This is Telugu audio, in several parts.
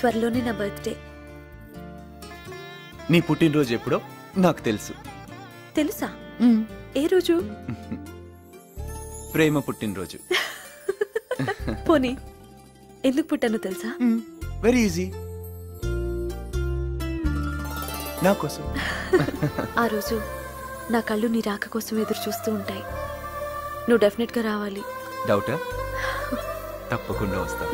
త్వరలోనే నా బర్త్డే. నీ పుట్టినరోజు ఎప్పుడో నాకు తెలుసు. తెలుసా? ఏ రోజు? ప్రేమ పుట్టినరోజు. పోనీ ఎందుకు పుట్టానో తెలుసా? వెరీ ఈజీ, నా కోసం. ఆ రోజు నా కళ్ళు నీ రాక కోసం ఎదురు చూస్తూ ఉంటాయి. నువ్వు డెఫినెట్ గా రావాలి. డౌటా? తప్పకుండా వస్తా.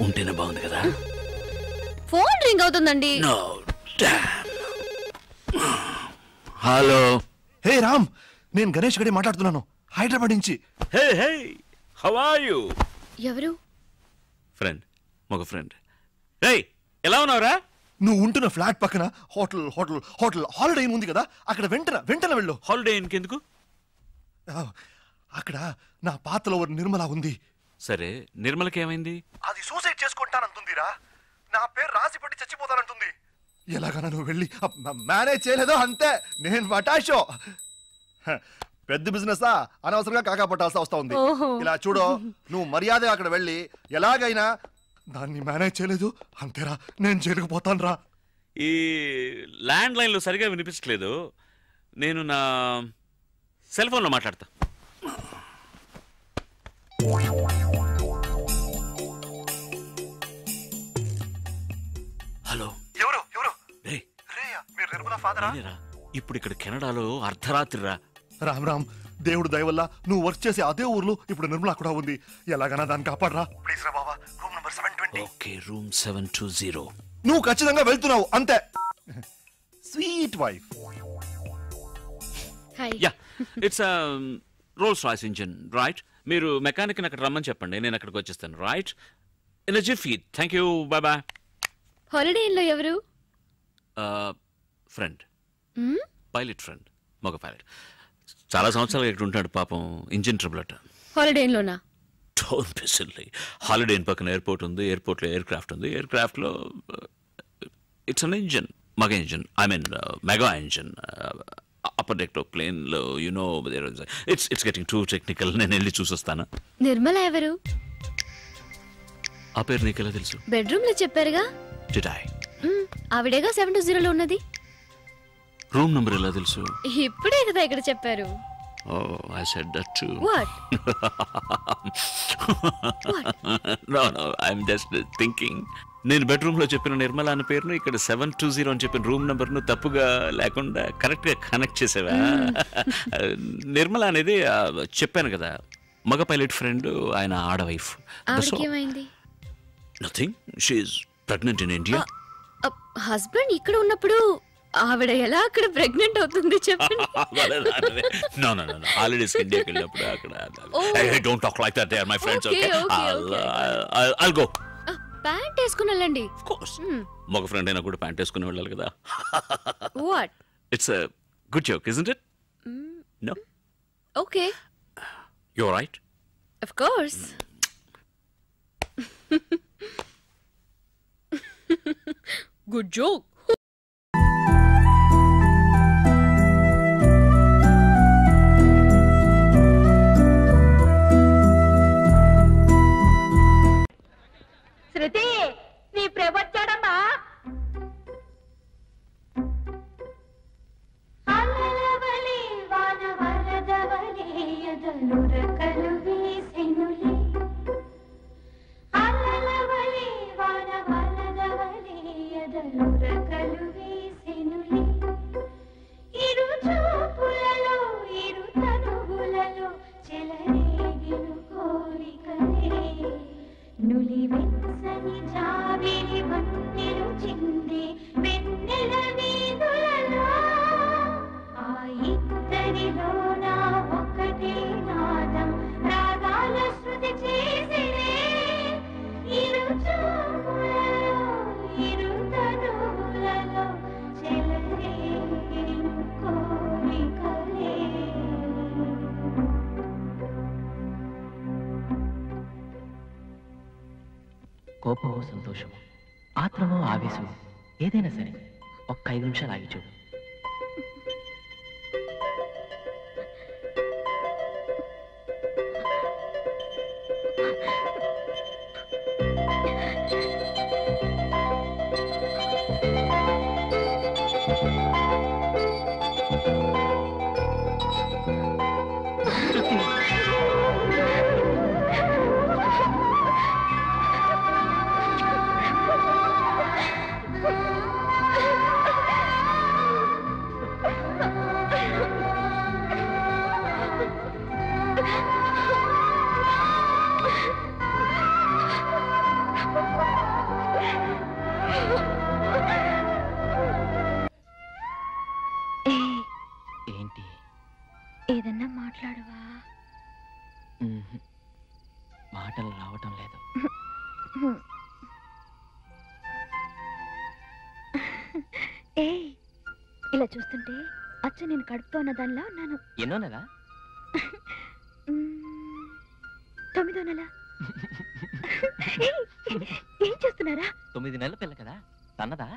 ఉంటేనే బాగుంది కదా. ఫోన్ రింగ్ అవుతుందండి. హలో. హే రామ్, నేను గణేష్ గడి మాట్లాడుతున్నాను, హైదరాబాద్ నుంచి. హే హే, హౌ ఆర్ యు? ఎవరు? ఫ్రెండ్, మగ ఫ్రెండ్. హే, ఎలా ఉన్నావురా? నువ్వు ఉంటున్న ఫ్లాట్ పక్కన hotel hotel hotel holiday in ఉంది కదా, అక్కడ వెంటనే వెళ్ళు. హాలిడే ఇంకెందుకు? అక్కడ నా పాతలో నిర్మల ఉంది. సరే, నిర్మలకి ఏమైంది? అది సూసైడ్ చేసుకుంటానంటుందిరా. నా పేరు రాసి పెట్టి చచ్చిపోతానంటుంది. ఎలాగైనా నువ్వు వెళ్ళి మేనేజ్ చేయలేదో అంతే, నేను పటాషో. పెద్ద బిజినెస్ అనవసరంగా కాకా పట్టాల్సి వస్తా ఉంది. ఇలా చూడు, నువ్వు మర్యాదగా అక్కడ వెళ్ళి ఎలాగైనా దాన్ని మేనేజ్ చేయలేదు అంతేరా, నేను జరిగిపోతాను రా. ఈ ల్యాండ్ లైన్లో సరిగా వినిపించట్లేదు, నేను నా సెల్ ఫోన్లో మాట్లాడతా. హలో. ఎవరు ఎవరు? రే, మీరు నిర్మల ఫాదరా? ఇప్పుడు ఇక్కడ కెనడాలో అర్ధరాత్రి రా. రామ్ రామ్, దేవుడు దయ వల్ల నువ్వు వర్క్ చేసే అదే ఊర్లో ఇప్పుడు నిర్మల కూడా ఉంది. ఎలాగైనా దాన్ని కాపాడరా ప్లీజ్ రా బాబా. Room number 720. Okay, room 720. నువ్వు ఖచ్చితంగా వెళ్తున్నావు అంతే. Sweet wife. Yeah, it's Rolls Royce engine, right? మీరు మెకానిక్ అక్కడ రమ్మని చెప్పండి, నేను అక్కడికి వచ్చేస్తాను. Right, in jiffy. Thank you, bye bye. Holiday ఇన్లో ఎవరు? ఫ్రెండ్, పైలట్ ఫ్రెండ్, మగ పైలట్. చాలా సంవత్సరాలు ఇక్కడ ఉంటాడు పాపం, ఇంజిన్ ట్రబుల్ అట. హాలిడే ఇన్లోనా? Don't be silly. Holiday inn పక్కన ఎయిర్పోర్ట్ ఉంది, ఎయిర్పోర్ట్లో ఎయిర్ క్రాఫ్ట్ ఉంది, ఎయిర్ క్రాఫ్ట్లో ఇట్స్ అన్ ఇంజిన్, మగ engine, I mean mega engine. Upper deck ప్లేన్లో you know it's getting too technical. నేను వెళ్ళి చూసొస్తాను. నిర్మల ఎవరు? ఆ పేరు నీకెలా తెలుసు? బెడ్రూమ్ లో చెప్పారుగా. Did I? ఆవిడేగా 720లో ఉన్నది. రూమ్ నంబర్ ఎలా తెలుసు? ఇప్పుడే కదా ఇక్కడ చెప్పారు. Oh, I said that too. What? No, I'm just thinking. నేను బెడ్రూమ్ లో చెప్పిన నిర్మల అనే పేరును ఇక్కడ 720 అని చెప్పిన రూమ్ నంబర్ ను తప్పుగా లేకుండా కరెక్ట్ గా కనెక్ట్ చేసేవా? నిర్మల అనేది చెప్పాను కదా, మగ పైలట్ ఫ్రెండ్, ఆయన ఆడ wife. Nothing, she is pregnant in India. Husband ఇక్కడ ఉన్నప్పుడు ఆవిడ ఎలా అక్కడ ప్రెగ్నెంట్ అవుతుంది చెప్పండి? నో నో నో, హాలిడేస్ ఇండియాకి వెళ్ళినప్పుడు అక్కడ. Hey, don't talk like that, they are my friends, okay? I'll go. Pant వేసుకుని వెళ్ళండి. Of course. మగ ఫ్రెండ్ అయినా కూడా ప్యాంట్ వేసుకుని వెళ్ళాలి కదా. What? It's a good joke, isn't it? No? Okay. You're right. Of course. Good joke. శృతి, నీ ప్రభొచ్చాడమ్మా. అలలవలి వాన వరదవలి ఎదలు రకలు వీసెనులే. అలలవలి వాన వరదవలి ఎదలు రకలు వీసెనులే. ఇరు చూపులలో ఇరు తనువులలో చెలరేగిను కోరికలే. నులి వెచ్చని జాబిలి వన్నెలు చింది వెన్నెల వీధులలో. ఆ ఇద్దరిలోన ఒకటే నాదం రాగాల శృతి చేసినే. ఇరు చూపులలో ఇరు తనువులలో చెలరేగిను కోరికలే. కోపమో సంతోషమో ఆత్రమో ఆవేశమో ఏదైనా సరే ఒక్క 5 నిమిషాలు ఆగి చూడు. ఏంటి? ఏదన్నా మాట్లాడవా? మాటలు రావటం లేదు. ఇలా చూస్తుంటే అచ్చ నేను కడుపుతో ఉన్న దానిలా ఉన్నాను. ఎన్నో నెల? 9వ నెల. ఏం చేస్తున్నారా? 9 నెలల పిల్ల కదా, తన్నదా?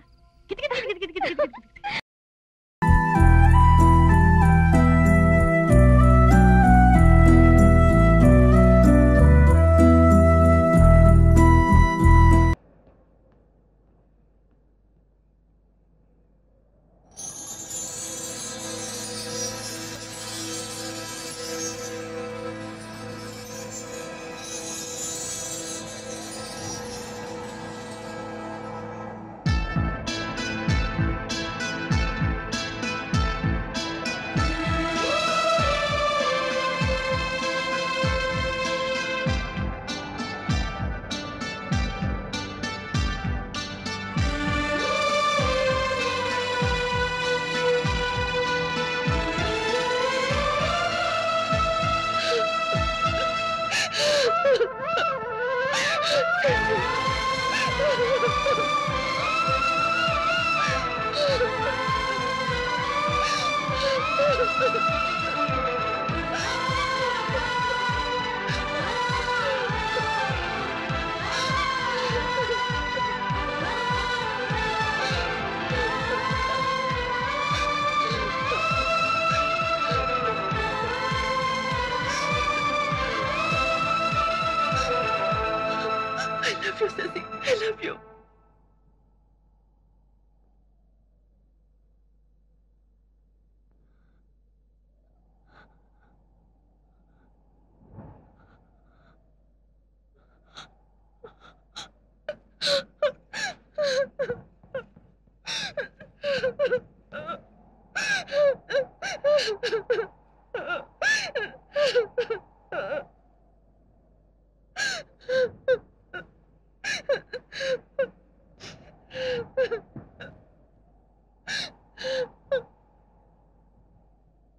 I love you.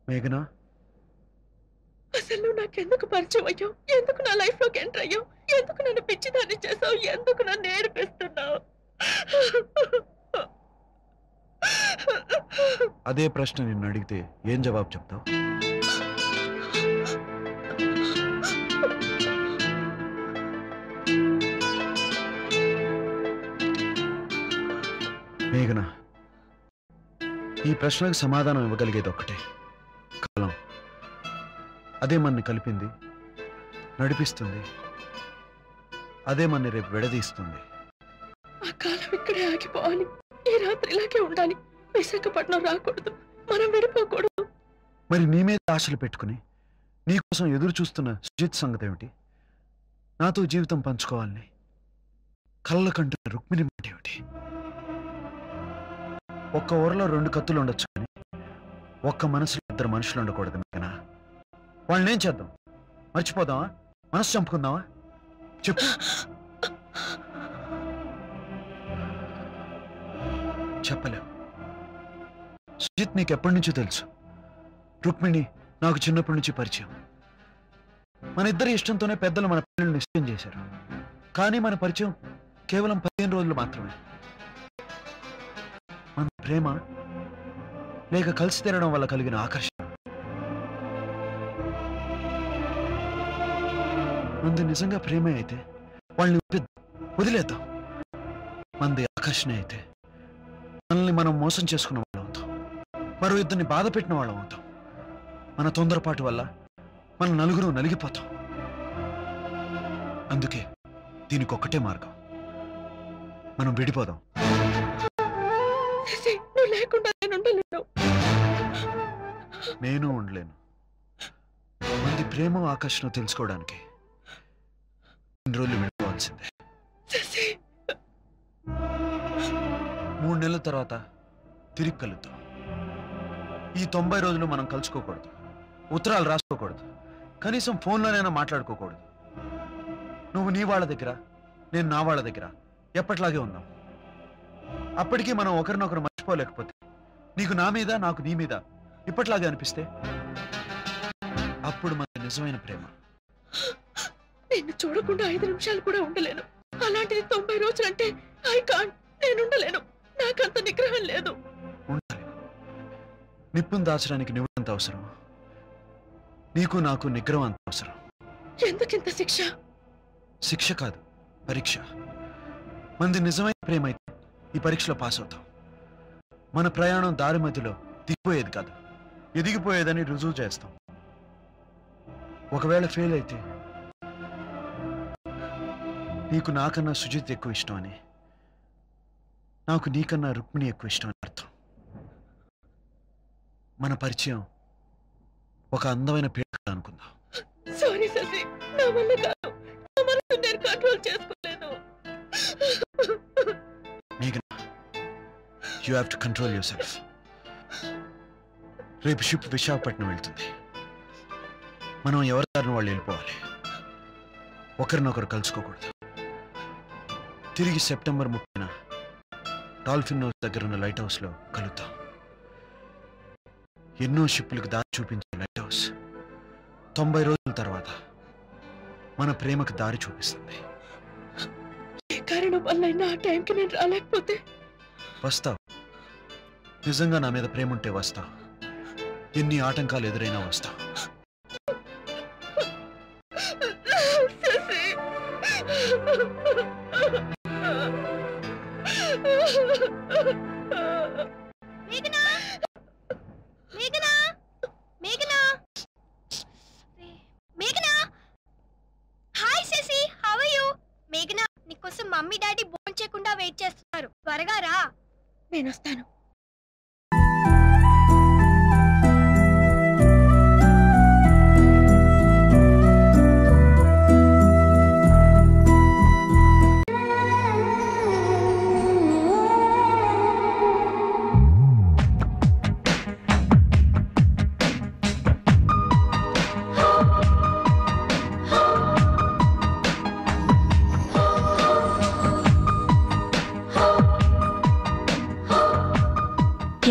మేఘనా, అసలు నువ్వు నాకెందుకు పరిచయం అయ్యావు? ఎందుకు నా లైఫ్ లోకి ఎంటర్ అయ్యావు? ఎందుకు నన్ను పిచ్చిదాన్ని చేసావు? ఎందుకు నన్ను ఏడిపిస్తున్నావు? అదే ప్రశ్న నిన్ను అడిగితే ఏం జవాబు చెప్తావు? మేఘనా, ఈ ప్రశ్నకు సమాధానం ఇవ్వగలిగేది ఒక్కటే, కాలం. అదే మనని కలిపింది, నడిపిస్తుంది. అదే మనని రేపు విడదీస్తుంది. ఆ కాలం ఇక్కడే ఆగిపోవాలి. ఈ రాత్రి ఇలాగే ఉండాలి. విశాఖపట్నం రాకూడదు. మనం విడిపోకూడదు. మరి నీ మీద ఆశలు పెట్టుకుని నీకోసం ఎదురు చూస్తున్న సుజిత్ సంగతి ఏమిటి? నాతో జీవితం పంచుకోవాలని కళ్ళ కంటున్న రుక్మిణి మాట ఏమిటి? ఒక్క ఊరలో 2 కత్తులు ఉండొచ్చు, కానీ ఒక్క మనసులో 2 మనుషులు ఉండకూడదు. మేఘనా, వాళ్ళని ఏం చేద్దాం? మర్చిపోదామా? మనసు చంపుకుందామా? చెప్పు. చెప్పలేవు. సుజిత్ నీకు ఎప్పటి నుంచో తెలుసు. రుక్మిణి నాకు చిన్నప్పటి నుంచి పరిచయం. మన ఇద్దరి ఇష్టంతోనే పెద్దలు మన పిల్లల్ని నిశ్చయం చేశారు. కానీ మన పరిచయం కేవలం 15 రోజులు మాత్రమే. మన ప్రేమ లేక కలిసి తిరగడం వల్ల కలిగిన ఆకర్షణ. మంది నిజంగా ప్రేమే అయితే వాళ్ళని వదిలేద్దాం. మంది ఆకర్షణ అయితే మనల్ని మనం మోసం చేసుకున్న వాళ్ళం అవుతాం, మరో ఇద్దరిని బాధ పెట్టిన వాళ్ళం అవుతాం. మన తొందరపాటు వల్ల మనం నలుగురు నలిగిపోతాం. అందుకే దీనికి ఒక్కటే మార్గం, మనం విడిపోదాం. నువ్వు లేకుండా నేను ఉండలేను. నేను ఉండలేను. మంది ప్రేమ ఆకర్షణ తెలుసుకోవడానికి ఇన్ని రోజులు విడిపోవాల్సిందే. 3 నెలల తర్వాత తిరిగి కలుద్దాం. ఈ 90 రోజులు మనం కలుసుకోకూడదు, ఉత్తరాలు రాసుకోకూడదు, కనీసం ఫోన్లోనైనా మాట్లాడుకోకూడదు. నువ్వు నీ వాళ్ళ దగ్గర, నేను నా వాళ్ళ దగ్గర ఎప్పట్లాగే ఉందాం. అప్పటికీ మనం ఒకరినొకరు మర్చిపోలేకపోతే, నీకు నా మీద నాకు నీ మీద ఇప్పట్లాగే అనిపిస్తే, అప్పుడు మన నిజమైన ప్రేమ. నిన్ను చూడకుండా 5 నిమిషాలు కూడా ఉండలేను. అలాంటిది 90 రోజులంటే ఐ కాంట్. నేను ఉండలేను. నాకంత నిగ్రహం లేదు. ఉండాలి. నిప్పును దాచడానికి నువ్వెంత అవసరం, నీకు నాకు నిగ్రహం అంత అవసరం. ఎందుకింత శిక్ష? శిక్ష కాదు, పరీక్ష. మనది నిజమైన ప్రేమ అయితే ఈ పరీక్షలో పాస్ అవుతాం. మన ప్రయాణం దారి మధ్యలో దిగిపోయేది కాదు, ఎదిగిపోయేదని రుజువు చేస్తాం. ఒకవేళ ఫెయిల్ అయితే నీకు నాకన్నా సుజిత్ ఎక్కువ ఇష్టం అని, నాకు నీకన్నా రుక్మిణి ఎక్కువ ఇష్టం అని అర్థం. మన పరిచయం ఒక అందమైన పేరు అనుకుందాం. సారీ శశి, నా వల్ల కాదు. నా మనసు నేను కంట్రోల్ చేసుకోలేను. మేఘనా, you have to control your self. రేపు షిప్ విశాఖపట్నం వెళ్తుంది. మనం ఎవరి దారిని వాళ్ళు వెళ్ళిపోవాలి, ఒకరినొకరు కలుసుకోకూడదు. తిరిగి సెప్టెంబర్ 30న డాల్ఫిన్ హౌస్ దగ్గర ఉన్న లైట్ హౌస్లో కలుద్దాం. ఎన్నో షిప్పులకు దారి చూపించే లైట్ హౌస్ 90 రోజుల తర్వాత మన ప్రేమకు దారి చూపిస్తుంది. ఏ కారణం వల్ల ఆ టైంకి నేను రాలేకపోతే? వస్తావు. నిజంగా నా మీద ప్రేమ ఉంటే వస్తావు. ఎన్ని ఆటంకాలు ఎదురైనా వస్తావు. మేఘనా, మేఘనా, మేఘనా, మేఘనా. Hi Shashi, how are you? మేఘనా, నీకోసం మమ్మీ డాడీ భోజనం చేయకుండా వెయిట్ చేస్తున్నారు. త్వరగా రా. నేను వస్తాను.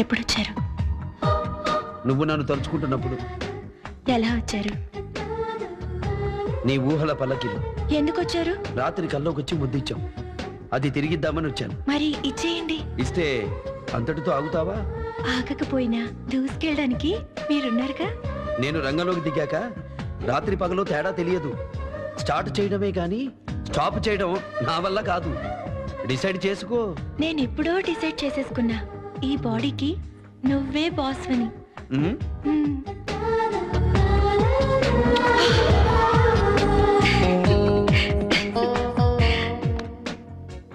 ఎప్పుడొచ్చారు? నువ్వు నన్ను తలుచుకుంటున్నప్పుడు. ఎలా వచ్చారు? నీ ఊహల పల్లకిలో. ఎందుకు వచ్చారు? రాత్రి కల్లోకొచ్చి ముద్దిచ్చాం, అది తిరిగిద్దామని వచ్చాను. మరి ఇచ్చేయండి. ఇస్తే అంతటితో ఆగుతావా? ఆగకపోయినా దూసుకెళ్ళడానికి మీరున్నారుగా. నేను రంగంలోకి దిగాక రాత్రి పగలో తేడా తెలియదు. స్టార్ట్ చేయడమే కానీ స్టాప్ చేయడం నా వల్ల కాదు. డిసైడ్ చేసుకో. నేను ఎప్పుడో డిసైడ్ చేసేసుకున్నా, ఈ బాడీకి నువ్వే బాస్ అని.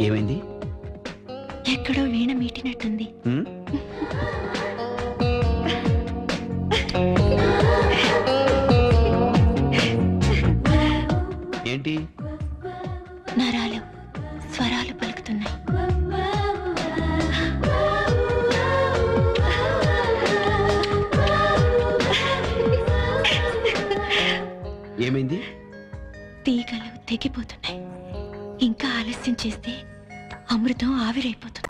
ఏమైంది? ఎక్కడో వీణ మీటినట్టుంది. ఏంటి? నరాలు స్వరాలు పలుకుతున్నాయి. ఏమైంది? తీగలు తెగిపోతున్నాయి. ఇంకా ఆలస్యం చేస్తే అమృతం ఆవిరైపోతుంది.